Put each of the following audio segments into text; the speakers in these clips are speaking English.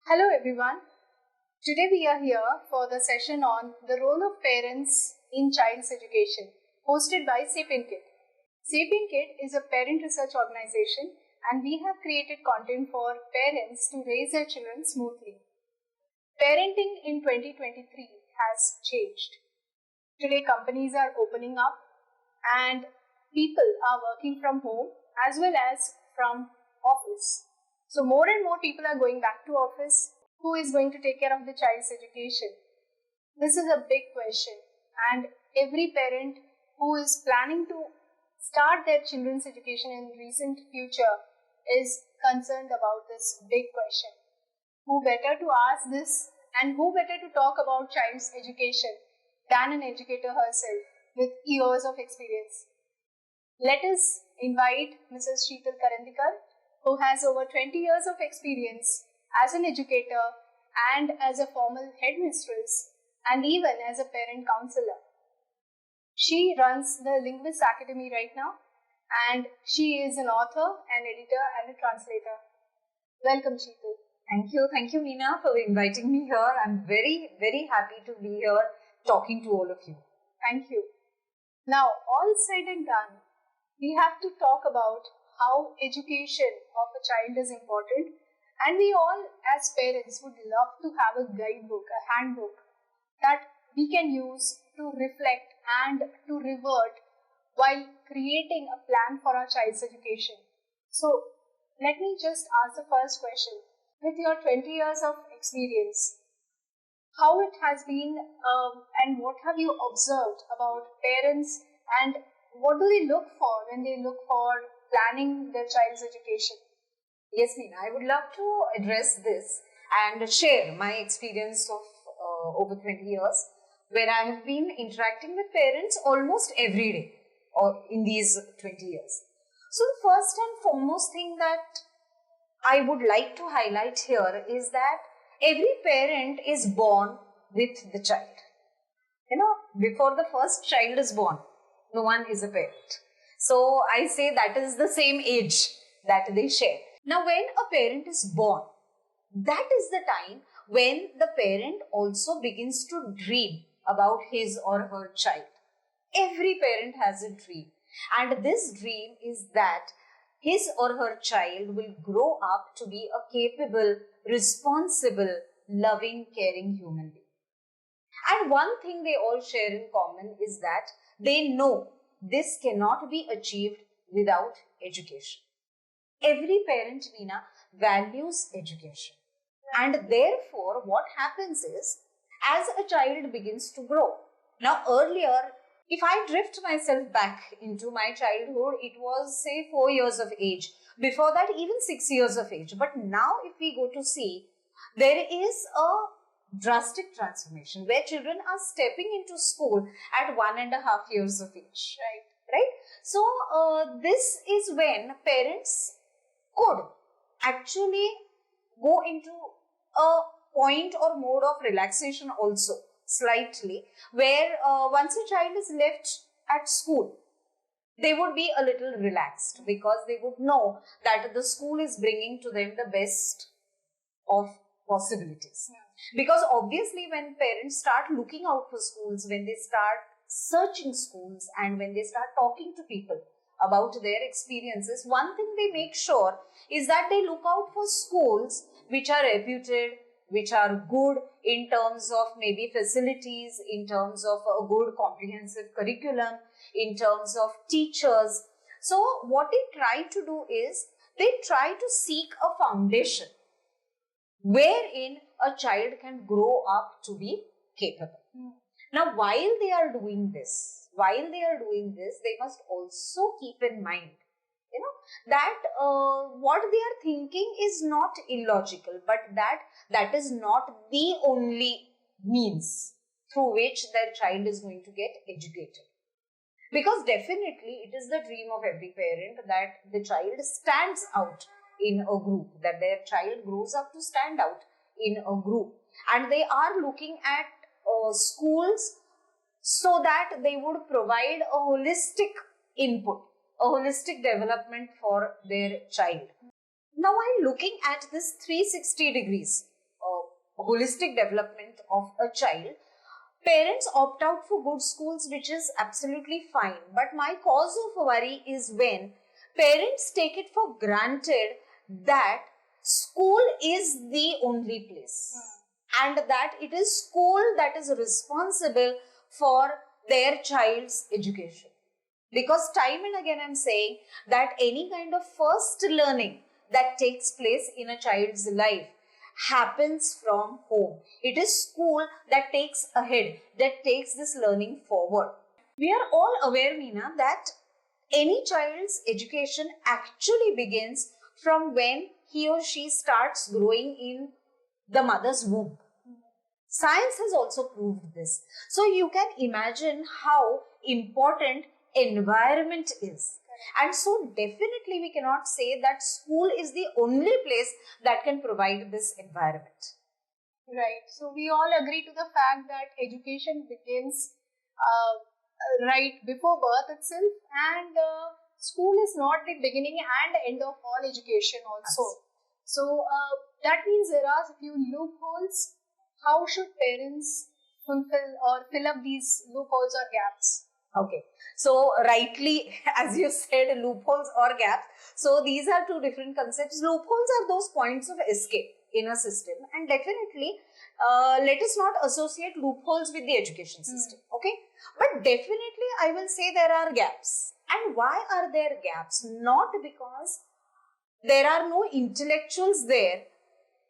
Hello everyone. Today we are here for the session on the role of parents in child's education, hosted by SapienKid. SapienKid is a parent research organization and we have created content for parents to raise their children smoothly. Parenting in 2023 has changed. Today companies are opening up and people are working from home as well as from office. So more and more people are going back to office. Who is going to take care of the child's education? This is a big question, and every parent who is planning to start their children's education in recent future is concerned about this big question. Who better to ask this and who better to talk about child's education than an educator herself with years of experience? Let us invite Mrs. Sheetal Karandikar, who has over 20 years of experience as an educator and as a formal headmistress and even as a parent counselor. She runs the Linguist Academy right now and she is an author, an editor and a translator. Welcome, Sheetal. Thank you, Meena, for inviting me here. I'm very happy to be here talking to all of you. Thank you. Now, all said and done, we have to talk about how education of a child is important, and we all as parents would love to have a guidebook, a handbook that we can use to reflect and to revert while creating a plan for our child's education. So let me just ask the first question. With your 20 years of experience, how it has been and what have you observed about parents and what do they look for when they look for planning their child's education? Yes, Meena, I would love to address this and share my experience of over 20 years where I have been interacting with parents almost every day or in these 20 years. So the first and foremost thing that I would like to highlight here is that every parent is born with the child. Before the first child is born, no one is a parent. So I say that is the same age that they share. Now when a parent is born, that is the time when the parent also begins to dream about his or her child. Every parent has a dream, and this dream is that his or her child will grow up to be a capable, responsible, loving, caring human being. And one thing they all share in common is that they know this cannot be achieved without education. Every parent, Meena, values education. And therefore, what happens is, as a child begins to grow. Now, earlier, if I drift myself back into my childhood, it was, say, 4 years of age. Before that, even 6 years of age. But now, if we go to see, there is a drastic transformation where children are stepping into school at 1.5 years of age. Right? So, this is when parents could actually go into a point or mode of relaxation also slightly, where once a child is left at school, they would be a little relaxed because they would know that the school is bringing to them the best of possibilities. Because obviously when parents start looking out for schools, when they start searching schools and when they start talking to people about their experiences, one thing they make sure is that they look out for schools which are reputed, which are good in terms of maybe facilities, in terms of a good comprehensive curriculum, in terms of teachers. So what they try to do is they try to seek a foundation wherein a child can grow up to be capable. Now, while they are doing this, they must also keep in mind, that what they are thinking is not illogical, but that is not the only means through which their child is going to get educated. Because definitely it is the dream of every parent that the child stands out in a group, that their child grows up to stand out in a group. And they are looking at schools so that they would provide a holistic input, a holistic development for their child. Now, while looking at this 360 degrees holistic development of a child, parents opt out for good schools, which is absolutely fine. But my cause of worry is when parents take it for granted that school is the only place and that it is school that is responsible for their child's education. Because time and again I'm saying that any kind of first learning that takes place in a child's life happens from home. It is school that takes ahead, that takes this learning forward. We are all aware, Meena, that any child's education actually begins from when he or she starts growing in the mother's womb. Science has also proved this. So you can imagine how important environment is. And so definitely we cannot say that school is the only place that can provide this environment. Right. So we all agree to the fact that education begins right before birth itself, and school is not the beginning and end of all education also. So that means there are a few loopholes. How should parents fulfill or fill up these loopholes or gaps? Okay, so rightly, as you said, loopholes or gaps. So these are two different concepts. Loopholes are those points of escape in a system, and definitely let us not associate loopholes with the education system. Okay, but definitely I will say there are gaps. And why are there gaps? Not because there are no intellectuals there,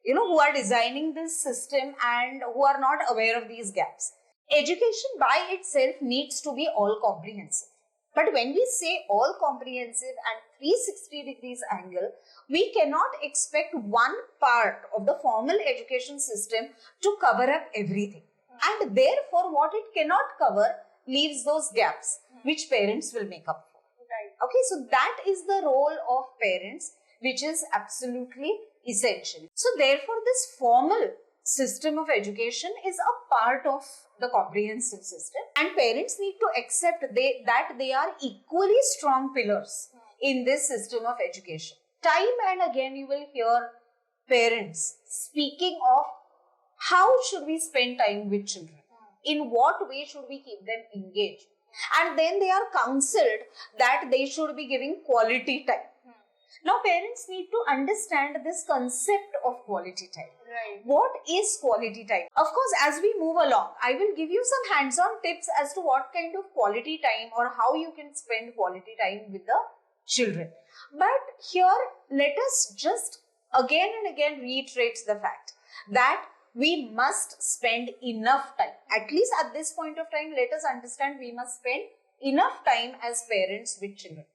who are designing this system and who are not aware of these gaps. Education by itself needs to be all comprehensive. But when we say all comprehensive and 360 degrees angle, we cannot expect one part of the formal education system to cover up everything. And therefore, what it cannot cover leaves those gaps, which parents will make up for. Right. Okay, so that is the role of parents, which is absolutely essential. So therefore, this formal system of education is a part of the comprehensive system, and parents need to accept that they are equally strong pillars in this system of education. Time and again you will hear parents speaking of how should we spend time with children, in what way should we keep them engaged, and then they are counseled that they should be giving quality time. Now parents need to understand this concept of quality time. Right. What is quality time? Of course, as we move along, I will give you some hands-on tips as to what kind of quality time or how you can spend quality time with the children. But here, let us just again and again reiterate the fact that we must spend enough time. At least at this point of time, let us understand we must spend enough time as parents with children.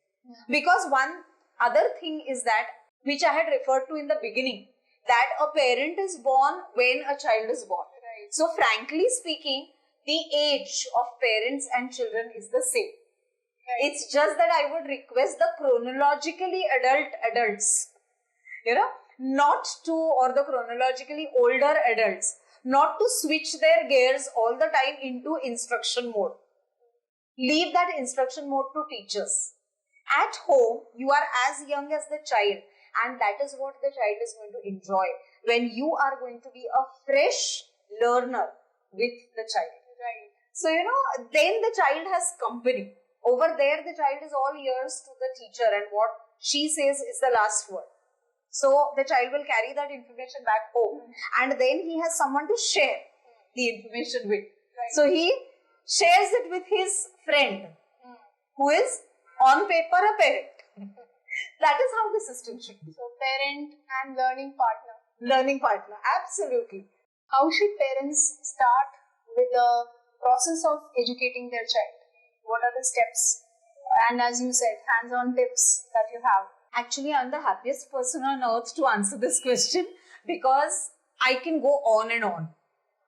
Because one other thing is that, which I had referred to in the beginning, that a parent is born when a child is born. Right. So frankly speaking, the age of parents and children is the same. Right. It's just that I would request the chronologically adults, not to, or the chronologically older adults, not to switch their gears all the time into instruction mode. Leave that instruction mode to teachers. At home, you are as young as the child, and that is what the child is going to enjoy when you are going to be a fresh learner with the child. Right. So, then the child has company. Over there, the child is all ears to the teacher, and what she says is the last word. So, the child will carry that information back home, and then he has someone to share the information with. Right. So, he shares it with his friend, who is on paper a parent. That is how the system should be. So parent and learning partner. Learning partner, absolutely. How should parents start with the process of educating their child? What are the steps? And as you said, hands-on tips that you have. Actually, I'm the happiest person on earth to answer this question because I can go on and on.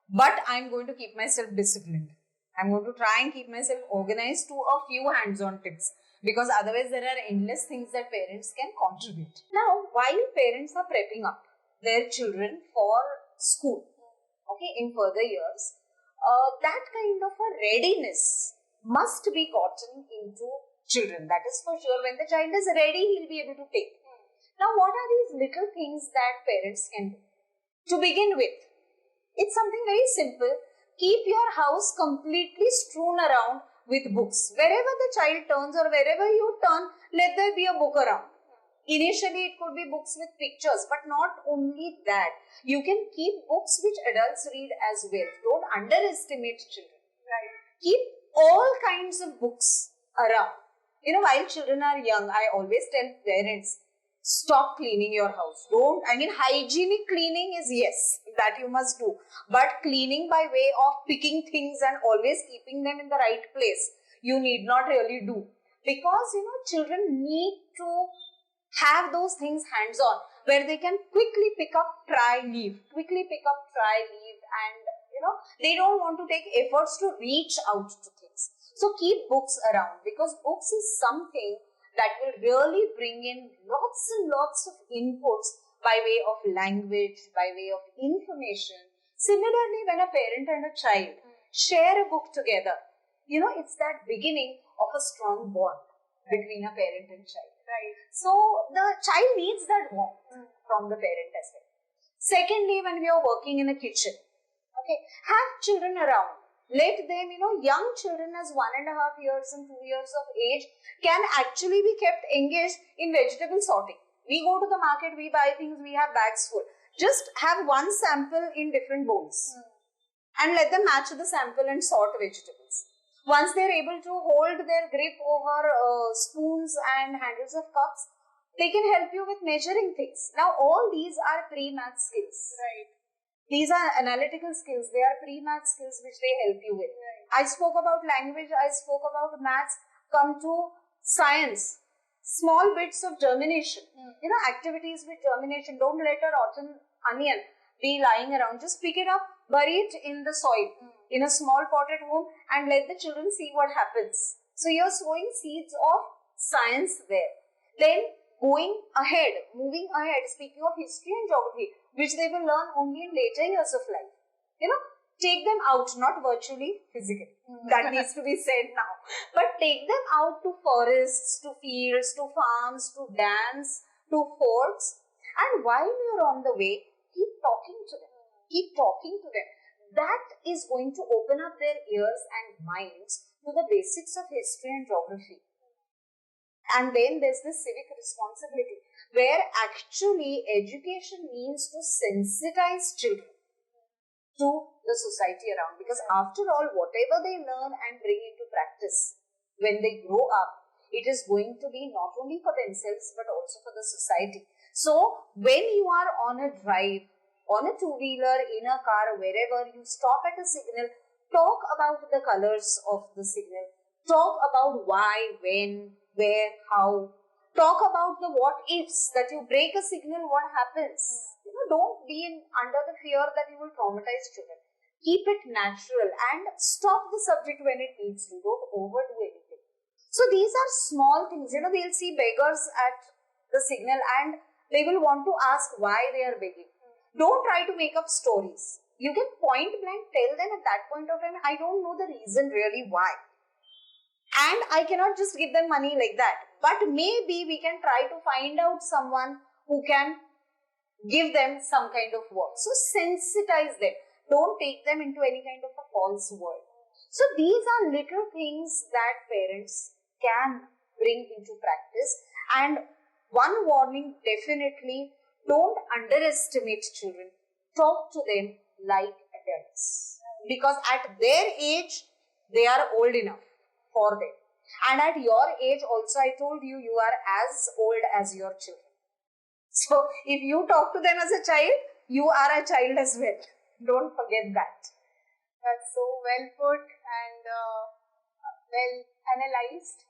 But I'm going to keep myself disciplined. I'm going to try and keep myself organized to a few hands-on tips, because otherwise there are endless things that parents can contribute. Now, while parents are prepping up their children for school, in further years, that kind of a readiness must be gotten into children. That is for sure. When the child is ready, he'll be able to take. Now, what are these little things that parents can do? To begin with, It's something very simple. Keep your house completely strewn around with books. Wherever the child turns or wherever you turn, let there be a book around. Initially, it could be books with pictures, but not only that. You can keep books which adults read as well. Don't underestimate children. Right. Keep all kinds of books around. While children are young, I always tell parents, stop cleaning your house. Hygienic cleaning is yes, that you must do. But cleaning by way of picking things and always keeping them in the right place, you need not really do. Because, children need to have those things hands-on where they can quickly pick up, try, leave. And, they don't want to take efforts to reach out to things. So keep books around, because books is something that will really bring in lots and lots of inputs by way of language, by way of information. Similarly, when a parent and a child share a book together, it's that beginning of a strong bond between a parent and child. Right. So the child needs that warmth from the parent as well. Secondly, when we are working in a kitchen, have children around. Let them, young children as 1.5 years and 2 years of age can actually be kept engaged in vegetable sorting. We go to the market, we buy things, we have bags full. Just have one sample in different bowls and let them match the sample and sort vegetables. Once they're able to hold their grip over spoons and handles of cups, they can help you with measuring things. Now, all these are pre-math skills. Right. These are analytical skills. They are pre-math skills which they help you with. Right. I spoke about language. I spoke about maths. Come to science. Small bits of germination. Activities with germination. Don't let a rotten onion be lying around. Just pick it up, bury it in the soil, in a small pot at home, and let the children see what happens. So you're sowing seeds of science there. Then moving ahead, speaking of history and geography, which they will learn only in later years of life. Take them out, not virtually, physically. That needs to be said now. But take them out to forests, to fields, to farms, to dams, to forts. And while you're on the way, keep talking to them. That is going to open up their ears and minds to the basics of history and geography. And then there's the civic responsibility, where actually education means to sensitize children to the society around. Because after all, whatever they learn and bring into practice when they grow up, it is going to be not only for themselves but also for the society. So when you are on a drive, on a two-wheeler, in a car, wherever, you stop at a signal, talk about the colors of the signal, talk about why, when, where, how. Talk about the what ifs, that you break a signal, what happens. Don't be under the fear that you will traumatize children. Keep it natural and stop the subject when it needs to. Don't overdo anything. So these are small things. They'll see beggars at the signal and they will want to ask why they are begging. Don't try to make up stories. You can point blank tell them at that point of time, I don't know the reason really why. And I cannot just give them money like that. But maybe we can try to find out someone who can give them some kind of work. So sensitize them. Don't take them into any kind of a false world. So these are little things that parents can bring into practice. And one warning, definitely, don't underestimate children. Talk to them like adults. Because at their age, they are old enough for them. And at your age also, I told you, you are as old as your children. So if you talk to them as a child, you are a child as well. Don't forget that. That's so well put and well analyzed.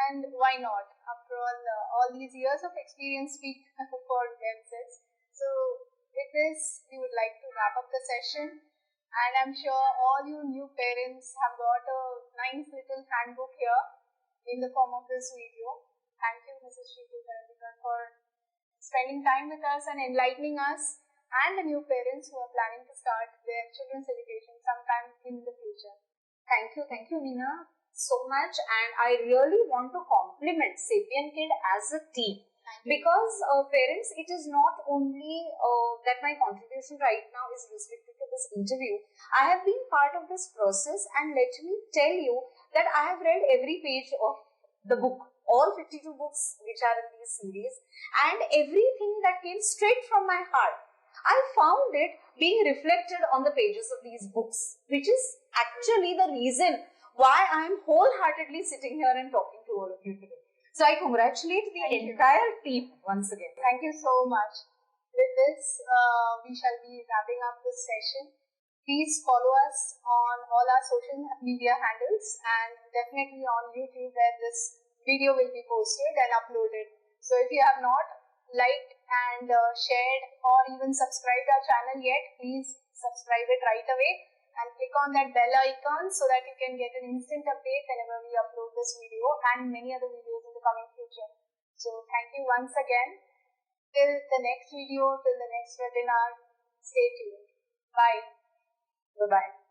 And why not? After all these years of experience speak for themselves. So with this, we would like to wrap up the session. And I'm sure all you new parents have got a nice little handbook here in the form of this video. Thank you, Mrs. Sheetal Karandikar, for spending time with us and enlightening us and the new parents who are planning to start their children's education sometime in the future. Thank you, Meena, so much. And I really want to compliment SapienKid as a team. Because parents, it is not only that my contribution right now is restricted to this interview. I have been part of this process, and let me tell you that I have read every page of the book, all 52 books which are in this series, and everything that came straight from my heart, I found it being reflected on the pages of these books, which is actually the reason why I am wholeheartedly sitting here and talking to all of you today. So I congratulate the entire team once again. Thank you so much. With this, we shall be wrapping up this session. Please follow us on all our social media handles and definitely on YouTube, where this video will be posted and uploaded. So if you have not liked and shared or even subscribed our channel yet, please subscribe it right away and click on that bell icon so that you can get an instant update whenever we upload this video and many other videos in the coming future. So thank you once again. Till the next video, till the next webinar, stay tuned. Bye. Bye-bye.